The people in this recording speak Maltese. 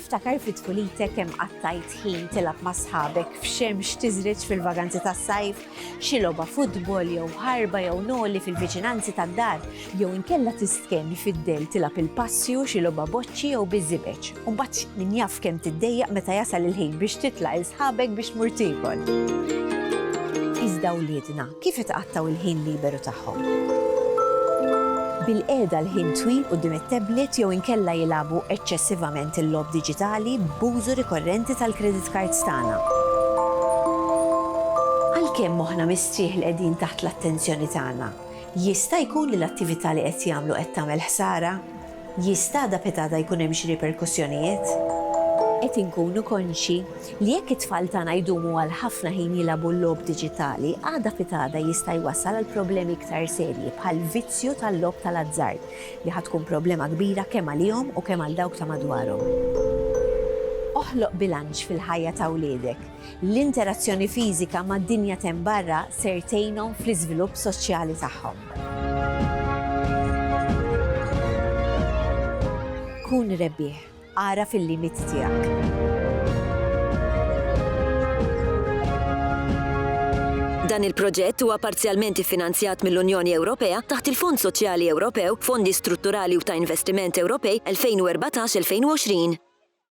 Tiftakar fit-tfulitek kemm qattajt ħin tilab ma' sħabek f'xemx tiżreġ fil-vaganzi tas-sajf, xi logħba futbol jew ħarba jew noli fil-viċinanzi tad-dar, jew inkella tistkemmi fid-del tilab il-passju xi logħba boċċi jew biżibeċ. U mbagħad min jaf kemm tiddejjaq meta jasal il-ħin biex titla' il sħabek biex tmur tiekol. Iżda wliedna kif itqattaw il-ħin liberu tagħhom? Bil-qiegħda l-ħin twil quddiem it-tablet jew inkella jilagħbu eċċessivament il-logħob diġitali b'użu rikorrenti tal-credit cards tagħna. Għalkemm moħħna mistrieħ li qegħdin taħt l-attenzjoni tagħna, jista' jkun li l-attività li qed jagħmlu qed tagħmel ħsara? Jista' da petada jkun hemm xi riperkussjonijiet? Qed inkunu konxi li jekk it-tfal tagħna jdumu għal ħafna ħin jilagħbu l-logħob diġitali, għada fitada jista' jwassal għal problemi iktar serji bħal vizzju tal-logħob tal-azzard li ħatkun problema kbira kemm għalihom u kemm għal dawk ta' madwarhom. Oħloq bilanċ fil-ħajja ta' wliedek. L-interazzjoni fiżika mad-dinja temm barra ser tgħinhom fl-iżvilupp soċjali tagħhom. Kun rebbieħ, ara fil-limiti tiegħek. Dan il-proġett huwa parzjalment iffinanzjat mill-Unjoni Ewropea taħt il-Fond Soċjali Ewropew, Fondi Strutturali u ta' Investiment Ewropej 2014-2020.